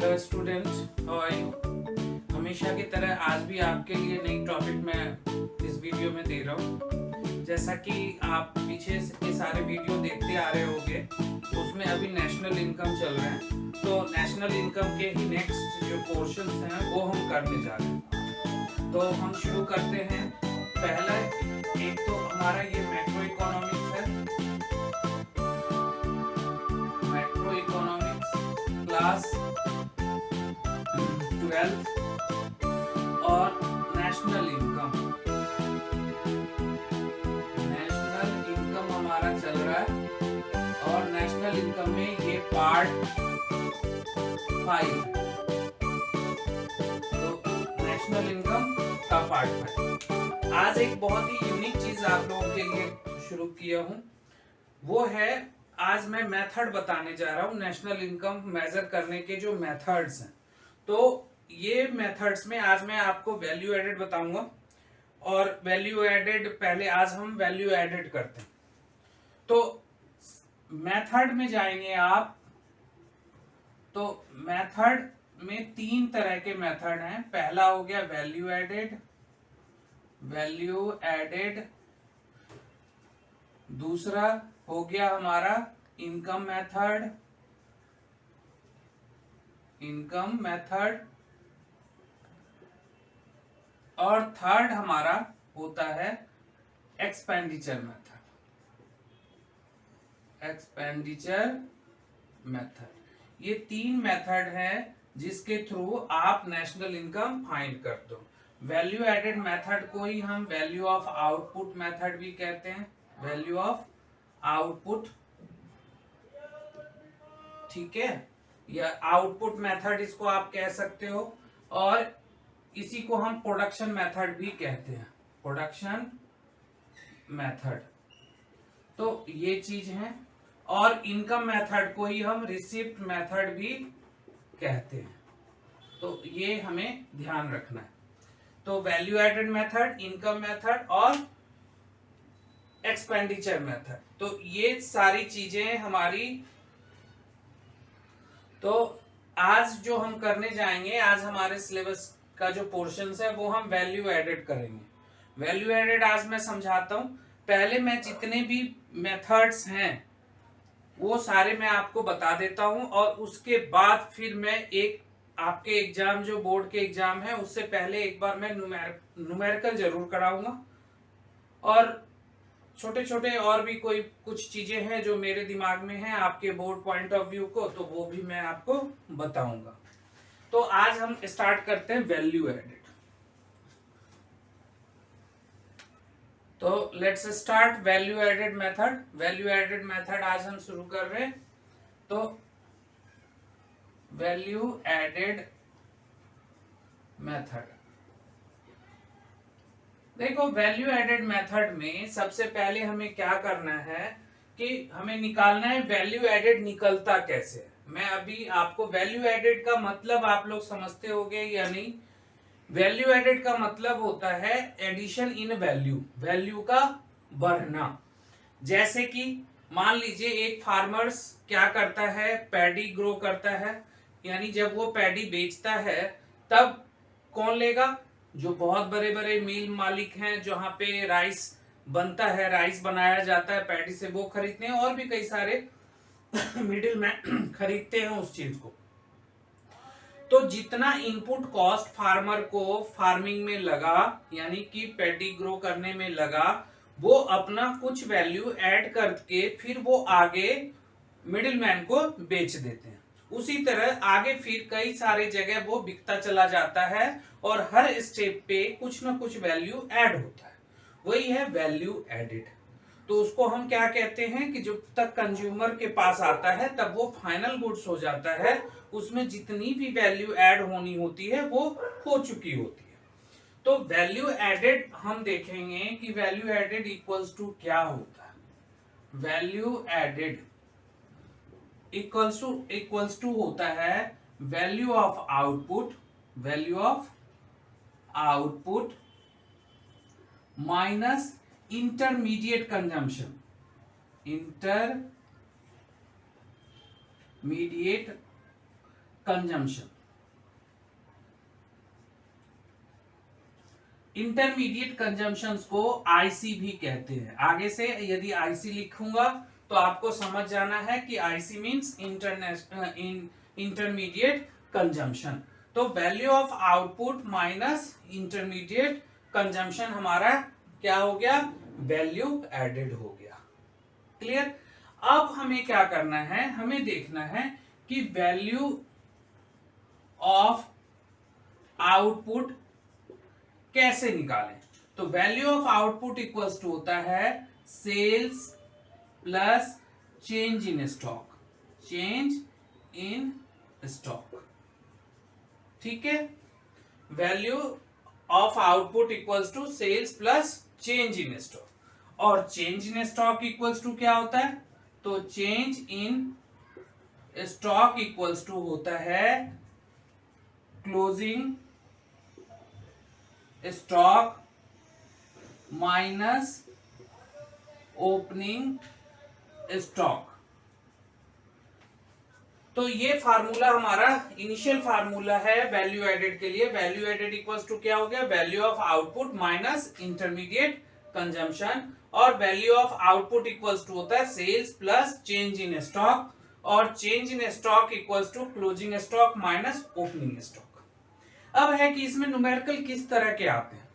Hello student, how are you. हमेशा की तरह आज भी आपके लिए नई टॉपिक मैं इस वीडियो में दे रहा हूँ। जैसा कि आप पीछे के सारे वीडियो देखते आ रहे होंगे, तो उसमें अभी नेशनल इनकम चल रहे हैं। तो नेशनल इनकम के ही नेक्स्ट जो पोर्शन हैं वो हम करने जा रहे हैं। तो हम शुरू करते हैं। पहला एक तो हमारा ये मैक्रो इकोनॉमिक्स है, मैक्रो इकोनॉमिक्स क्लास 12 और नेशनल इनकम। नेशनल इनकम हमारा चल रहा है और नेशनल इनकम में ये पार्ट 5, तो नेशनल इनकम का पार्ट 5। आज एक बहुत ही यूनिक चीज आप लोगों के लिए शुरू किया हूं, वो है आज मैं मेथड बताने जा रहा हूं। नेशनल इनकम मेजर करने के जो मेथड्स हैं, तो ये मेथड्स में आज मैं आपको वैल्यू एडेड बताऊंगा। और वैल्यू एडेड पहले आज हम वैल्यू एडेड करते हैं। तो मेथड में जाएंगे आप, तो मेथड में 3 तरह के मेथड हैं। पहला हो गया वैल्यू एडेड, वैल्यू एडेड। दूसरा हो गया हमारा इनकम मेथड, इनकम मेथड। और थर्ड हमारा होता है एक्सपेंडिचर मेथड, एक्सपेंडिचर मेथड। ये 3 मेथड हैं जिसके थ्रू आप नेशनल इनकम फाइंड कर दो। वैल्यू एडेड मेथड को ही हम वैल्यू ऑफ आउटपुट मेथड भी कहते हैं, वैल्यू ऑफ आउटपुट, ठीक है, या आउटपुट मेथड इसको आप कह सकते हो। और इसी को हम प्रोडक्शन मेथड भी कहते हैं, प्रोडक्शन मेथड। तो ये चीज है। और इनकम मेथड को ही हम रिसिप्ट मेथड भी कहते हैं। तो ये हमें ध्यान रखना है। तो value added method, income method और एक्सपेंडिचर मेथड, तो ये सारी चीजें हमारी। तो आज जो हम करने जाएंगे, आज हमारे सिलेबस का जो पोर्शंस है वो हम वैल्यू एडेड करेंगे। वैल्यू एडेड आज मैं समझाता हूं। पहले मैं जितने भी मेथड्स हैं वो सारे मैं आपको बता देता हूं, और उसके बाद फिर मैं एक आपके एग्जाम, जो बोर्ड के एग्जाम है, उससे पहले एक बार मैं न्यूमेरिकल जरूर कराऊंगा। और छोटे छोटे और भी कोई कुछ चीजें हैं जो मेरे दिमाग में हैं आपके बोर्ड पॉइंट ऑफ व्यू को, तो वो भी मैं आपको बताऊंगा। तो आज हम स्टार्ट करते हैं वैल्यू एडेड। तो let's start value added method. Value added method आज हम शुरू कर रहे हैं। तो वैल्यू एडेड मेथड, देखो वैल्यू एडेड मेथड में सबसे पहले हमें क्या करना है कि हमें निकालना है वैल्यू एडेड निकलता कैसे है। मैं अभी आपको वैल्यू एडेड का मतलब आप लोग समझते होंगे या नहीं। वैल्यू एडेड का मतलब होता है एडिशन इन वैल्यू, वैल्यू का बढ़ना। जैसे कि मान लीजिए एक फार्मर्स क्या करता है, पैडी ग्रो करता है, यानी जब वो पैडी बेचता है तब कौन लेगा, जो बहुत बड़े बड़े मिल मालिक हैं जहां पे राइस बनता है, राइस बनाया जाता है पैडी से, वो खरीदते हैं। और भी कई सारे मिडिल मैन खरीदते हैं उस चीज को। तो जितना इनपुट कॉस्ट फार्मर को फार्मिंग में लगा, यानी कि पैडी ग्रो करने में लगा, वो अपना कुछ वैल्यू ऐड करके फिर वो आगे मिडिल मैन को बेच देते हैं। उसी तरह आगे फिर कई सारे जगह वो बिकता चला जाता है और हर स्टेप पे कुछ ना कुछ वैल्यू ऐड होता है, वही है वैल्यू एडेड। तो उसको हम क्या कहते हैं कि जब तक कंज्यूमर के पास आता है तब वो फाइनल गुड्स हो जाता है, उसमें जितनी भी वैल्यू ऐड होनी होती है वो हो चुकी होती है। तो वैल्यू एडेड हम देखेंगे कि वैल्यू एडेड इक्वल्स टू क्या होता है। वैल्यू एडेड इक्वल्स टू होता है value of output, value of output minus intermediate consumption, intermediate consumption. Intermediate consumptions को आईसी भी कहते हैं। आगे से यदि आईसी लिखूंगा तो आपको समझ जाना है कि आईसी मींस इंटरमीडिएट कंजम्पशन। तो value of output minus intermediate consumption हमारा क्या हो गया, वैल्यू एडेड हो गया। क्लियर। अब हमें क्या करना है, हमें देखना है कि वैल्यू ऑफ आउटपुट कैसे निकालें। तो value of output equals to होता है sales plus change in stock, change in stock. ठीक है, value of output equals to sales plus change in stock. और change in stock equals to क्या होता है, तो change in stock equals to होता है closing stock minus opening stock. तो ये फार्मूला हमारा इनिशियल फार्मूला है वैल्यू एडेड के लिए। वैल्यू एडेड इक्वल्स टू क्या हो गया, value of output minus intermediate consumption. और value of output equals to होता है sales plus change in stock, और change in stock equals to closing stock minus opening stock. अब है कि इसमें न्यूमेरिकल किस तरह के आते हैं।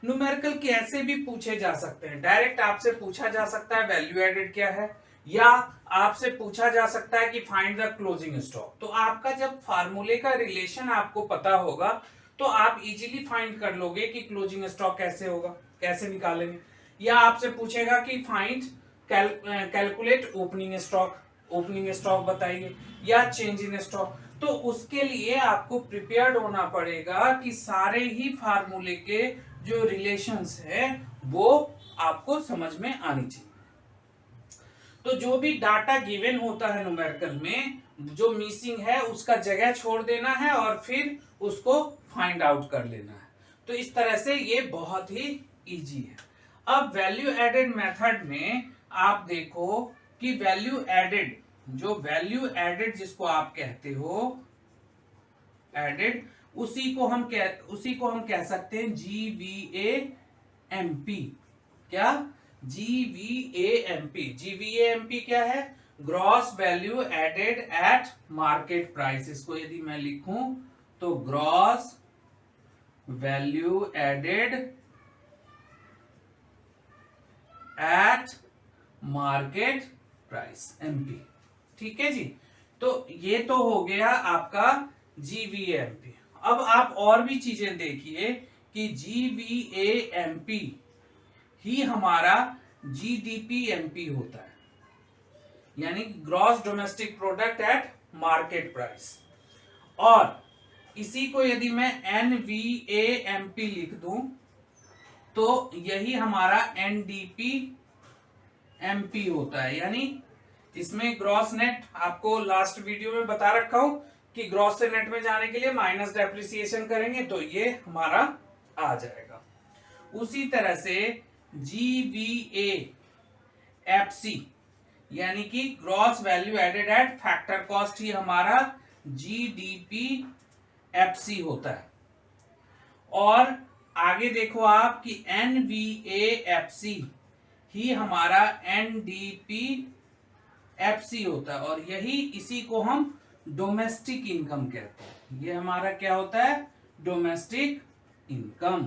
न्यूमेरिकल कैसे भी पूछे जा सकते हैं। डायरेक्ट आपसे पूछा जा सकता है वैल्यू एडेड क्या है, या आपसे पूछा जा सकता है कि फाइंड द क्लोजिंग स्टॉक। तो आपका जब फार्मूले का रिलेशन आपको पता होगा तो आप इजीली फाइंड कर लोगे कि क्लोजिंग स्टॉक कैसे होगा, कैसे निकालेंगे। या आपसे पूछेगा कि find calculate opening stock, opening stock बताइए, या चेंज इन स्टॉक। तो उसके लिए आपको प्रिपेयर्ड होना पड़ेगा कि सारे ही फार्मूले के जो रिलेशंस है वो आपको समझ में आनी चाहिए। तो जो भी डाटा गिवन होता है न्यूमेरिकल में, जो मिसिंग है उसका जगह छोड़ देना है और फिर उसको फाइंड आउट कर लेना है। तो इस तरह से ये बहुत ही इजी है। अब वैल्यू एडेड मेथड में आप देखो कि वैल्यू एडेड, जो वैल्यू एडेड जिसको आप कहते हो एडेड, उसी को हम कह सकते हैं GVAMP। क्या, GVAMP। GVAMP क्या है, gross value added at market price. इसको यदि मैं लिखूं तो gross value added at market price, MP। ठीक है जी। तो ये तो हो गया आपका GVAMP। अब आप और भी चीजें देखिए कि GVAMP ही हमारा GDPMP होता है, यानी gross domestic product at market price. और इसी को यदि मैं NVAMP लिख दूं तो यही हमारा NDPMP होता है। यानी इसमें ग्रॉस नेट, आपको लास्ट वीडियो में बता रखा हूं कि ग्रॉस से नेट में जाने के लिए माइनस डेप्रिसिएशन करेंगे तो ये हमारा आ जाएगा। उसी तरह से GVAFC यानी कि gross value added at factor cost ही हमारा GDPFC होता है। और आगे देखो आप कि NVAFC ही हमारा NDPFC होता है, और यही इसी को हम डोमेस्टिक इनकम कहते हैं। ये हमारा क्या होता है, डोमेस्टिक इनकम।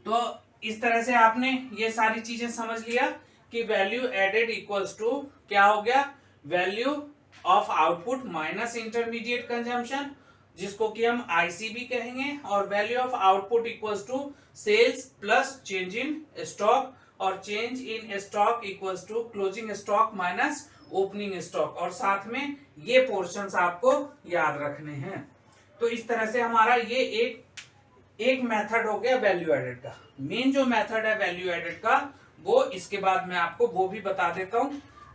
तो इस तरह से आपने ये सारी चीजें समझ लिया कि वैल्यू एडेड इक्वल्स टू क्या हो गया, value of output minus intermediate consumption, जिसको कि हम आईसी भी कहेंगे, और value of output equals to sales plus change in stock, और change in stock equals to closing stock minus opening stock. और साथ में ये पोर्शंस आपको याद रखने हैं। तो इस तरह से हमारा ये एक मेथड हो गया वैल्यू एडेड का। मेन जो मेथड है वैल्यू एडेड का वो इसके बाद मैं आपको वो भी बता देता हूं।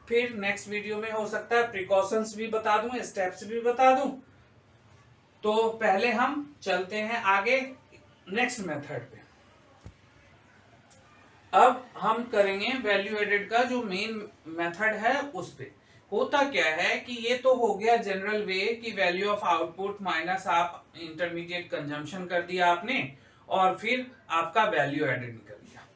फिर नेक्स्ट वीडियो में हो सकता है प्रिकॉशंस भी बता दूं, स्टेप्स भी बता दूं। तो पहले हम चलते हैं आगे नेक्स्ट मेथड पे। अब हम करेंगे वैल्यू एडेड का जो मेन मेथड है उस पे। होता क्या है कि ये तो हो गया जनरल वे कि वैल्यू ऑफ आउटपुट माइनस आप इंटरमीडिएट कंजम्पशन कर दिया आपने, और फिर आपका वैल्यू एडेड निकल गया।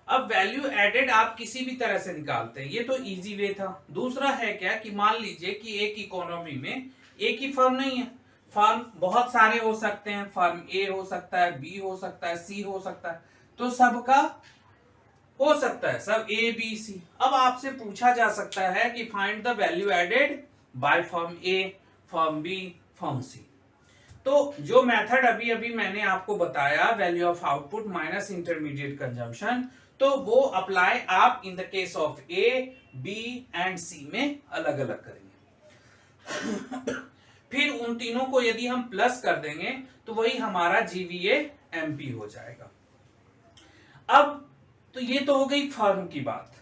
अब वैल्यू एडेड आप किसी भी तरह से निकालते हैं, ये तो इजी वे था। दूसरा है क्या कि मान लीजिए कि एक इकोनॉमी में एक ही फर्म नहीं है, फर्म बहुत सारे हो सकते हैं, फर्म ए हो सकता है, बी हो सकता है, सी हो सकता है, तो सबका हो सकता है सब ए बी सी। अब आपसे पूछा जा सकता है कि find the value added by firm A, firm B, firm C. तो जो मेथड अभी अभी मैंने आपको बताया, वैल्यू ऑफ आउटपुट माइनस इंटरमीडिएट कंजम्पशन, तो वो अप्लाई आप in the case of A, B and C में अलग अलग करेंगे। फिर उन तीनों को यदि हम प्लस कर देंगे तो वही हमारा जीवीए एमपी हो जाएगा। अब तो ये तो हो गई फर्म की बात।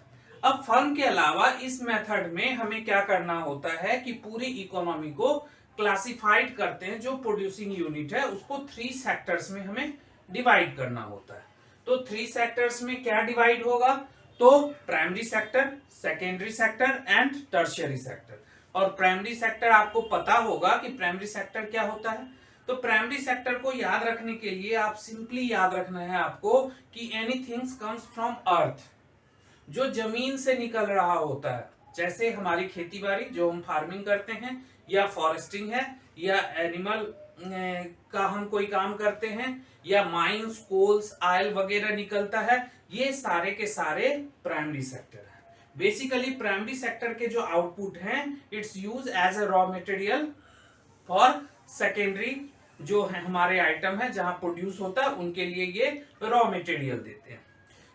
अब फर्म के अलावा इस मेथड में हमें क्या करना होता है कि पूरी इकोनॉमी को क्लासिफाइड करते हैं, जो प्रोड्यूसिंग यूनिट है उसको 3 सेक्टर्स में हमें डिवाइड करना होता है। तो 3 सेक्टर्स में क्या डिवाइड होगा, तो primary sector, secondary sector and tertiary sector. और प्राइमरी सेक्टर आपको पता होगा कि प्राइमरी सेक्टर क्या होता है। तो प्राइमरी सेक्टर को याद रखने के लिए आप सिंपली याद रखना है आपको कि एनीथिंग कम्स फ्रॉम अर्थ, जो जमीन से निकल रहा होता है, जैसे हमारी खेती बाड़ी जो हम फार्मिंग करते हैं, या फॉरेस्टिंग है, या एनिमल का हम कोई काम करते हैं, या माइंस, कोल्स, ऑयल वगैरह निकलता है, ये सारे के सारे प्राइमरी सेक्टर है। बेसिकली प्राइमरी सेक्टर के जो आउटपुट हैं it's use as a raw material for secondary जो है हमारे आइटम है जहां प्रोड्यूस होता है, उनके लिए ये रॉ मटेरियल देते हैं।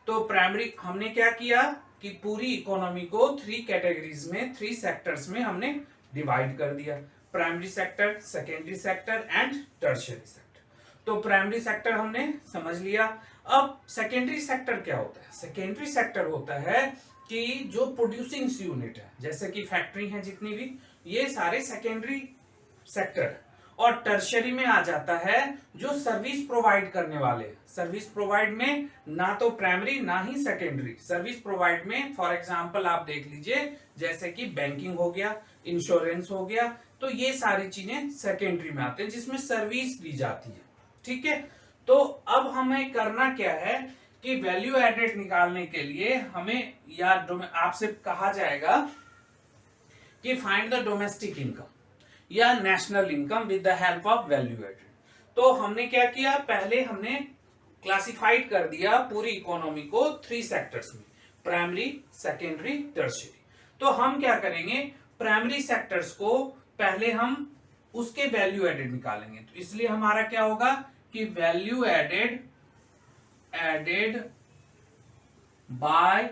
तो प्राइमरी हमने क्या किया कि पूरी इकोनॉमी को 3 कैटेगरीज में, 3 सेक्टर्स में हमने डिवाइड कर दिया, primary sector, secondary sector and tertiary sector. तो प्राइमरी सेक्टर हमने समझ लिया। अब सेकेंडरी सेक्टर क्या होता है? सेकेंडरी सेक्टर होता है कि जो प्रोड्यूसिंग यूनिट है, जैसे कि फैक्ट्री है जितनी भी, ये सारे सेकेंडरी सेक्टर। और टर्शियरी में आ जाता है जो सर्विस प्रोवाइड करने वाले। सर्विस प्रोवाइड में ना तो प्राइमरी ना ही सेकेंडरी, सर्विस प्रोवाइड में फॉर एग्जांपल आप देख लीजिए जैसे कि बैंकिंग हो गया, इंश्योरेंस हो गया, तो ये सारी चीजें सेकेंडरी में आते हैं जिसमें सर्विस दी जाती है। ठीक है, तो अब हमें करना क्या है कि वैल्यू एडेड निकालने के लिए हमें या आपसे कहा जाएगा कि फाइंड द डोमेस्टिक इनकम या national income with the help of value added. तो हमने क्या किया, पहले हमने क्लासिफाइड कर दिया पूरी इकोनॉमी को 3 सेक्टर्स में, प्राइमरी, सेकेंडरी, टर्शियरी। तो हम क्या करेंगे, प्राइमरी सेक्टर्स को पहले हम उसके वैल्यू एडेड निकालेंगे। तो इसलिए हमारा क्या होगा कि value added by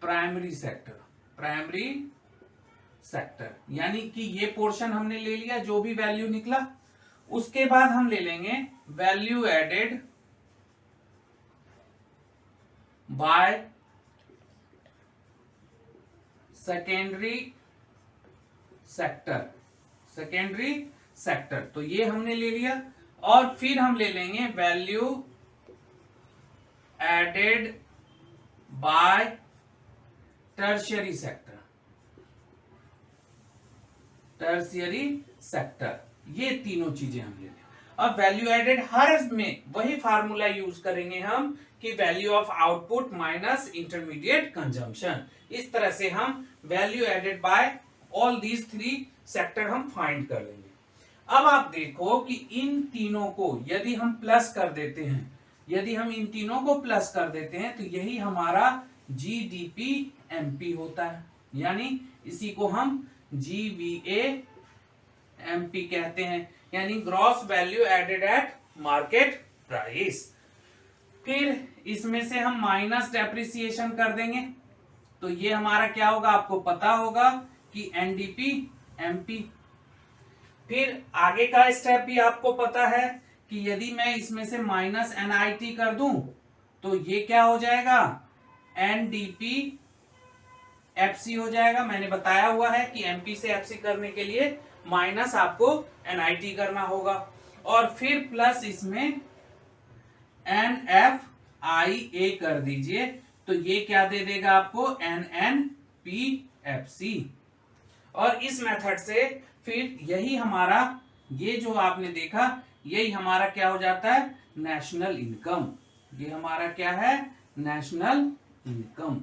primary sector, primary sector, यानी कि ये पोर्शन हमने ले लिया जो भी वैल्यू निकला। उसके बाद हम ले लेंगे value added by secondary sector, secondary sector, तो ये हमने ले लिया। और फिर हम ले लेंगे value added by tertiary sector, tertiary sector, ये तीनों चीजें हम ले लें। अब वैल्यू एडेड हर में वही फार्मूला यूज करेंगे हम कि value of output minus intermediate consumption. इस तरह से हम value added by all these 3 sector हम फाइंड कर लेंगे। अब आप देखो कि इन तीनों को यदि हम प्लस कर देते हैं, यदि हम इन तीनों को प्लस कर देते हैं तो यही हमारा जीडीपी एमपी होता है, यानी इसी को हम जीवीए एमपी कहते हैं, यानी gross value added at market price. फिर इसमें से हम माइनस डेप्रिसिएशन कर देंगे, तो ये हमारा क्या होगा, आपको पता होगा कि एनडीपी एमपी। फिर आगे का स्टेप भी आपको पता है कि यदि मैं इसमें से माइनस एनआईटी कर दूं तो ये क्या हो जाएगा, एनडीपी एफसी हो जाएगा। मैंने बताया हुआ है कि एमपी से एफसी करने के लिए माइनस आपको एनआईटी करना होगा, और फिर प्लस इसमें एनएफआईए कर दीजिए, तो ये क्या दे देगा आपको, एनएनपीएफसी। और इस मेथड से फिर यही हमारा ये जो आपने देखा यही हमारा क्या हो जाता है, नेशनल इनकम। ये हमारा क्या है, नेशनल इनकम।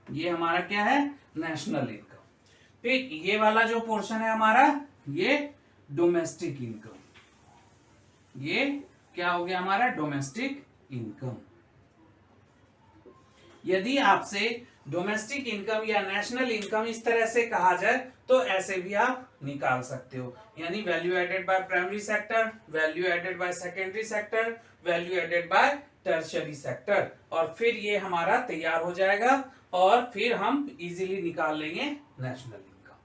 ये हमारा क्या है, नेशनल इनकम। फिर ये वाला जो पोर्शन है हमारा, ये डोमेस्टिक इनकम। ये क्या हो गया हमारा, डोमेस्टिक इनकम। यदि आपसे डोमेस्टिक इनकम या नेशनल इनकम इस तरह से कहा जाए तो ऐसे भी आप निकाल सकते हो, यानी value added by primary sector, value added by secondary sector, value added by tertiary sector, और फिर ये हमारा तैयार हो जाएगा और फिर हम इजीली निकाल लेंगे नेशनल इनकम।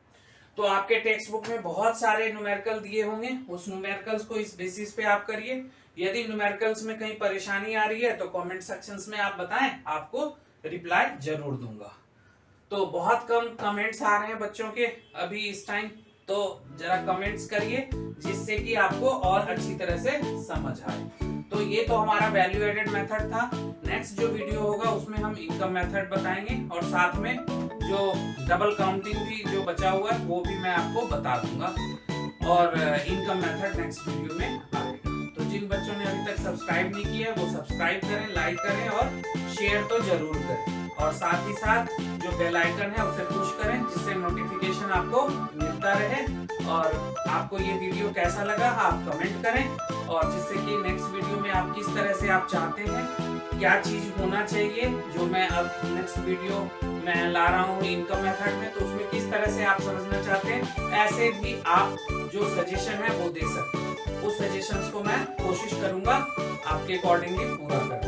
तो आपके टेक्स्ट बुक में बहुत सारे न्यूमेरिकल दिए होंगे, उस न्यूमेरिकल्स को इस बेसिस पे आप करिए। यदि न्यूमेरिकल्स में कहीं परेशानी आ रही है तो कमेंट सेक्शंस में आप बताएं, आपको रिप्लाई जरूर दूंगा। तो बहुत कम कमेंट्स आ रहे हैं बच्चों के अभी इस टाइम, तो जरा कमेंट्स करिए जिससे कि आपको और अच्छी तरह से समझ आए। तो ये तो हमारा वैल्यू एडेड मेथड था। नेक्स्ट जो वीडियो होगा उसमें हम इनकम मेथड बताएंगे और साथ में जो डबल काउंटिंग भी जो बचा हुआ है वो भी मैं आपको बता दूंगा, और इनकम मेथड नेक्स्ट वीडियो में आएगा। तो जिन बच्चों ने अभी तक सब्सक्राइब नहीं किया है वो सब्सक्राइब करें, लाइक करें और शेयर तो जरूर करें, और साथ ही साथ जो बेल आइकन है उसे पुश करें जिससे नोटिफिकेशन आपको मिलता रहे। और आपको ये वीडियो कैसा लगा आप कमेंट करें, और जिससे कि नेक्स्ट वीडियो में आप किस तरह से आप चाहते हैं क्या चीज होना चाहिए, जो मैं अब नेक्स्ट वीडियो मैं ला रहा हूँ इनकम मेथड में, तो उसमें किस तरह से आप समझना चाहते हैं, ऐसे भी आप जो सजेशन है वो दे सकते हैं। उस सजेशंस को मैं कोशिश करूंगा आपके अकॉर्डिंगली पूरा करने।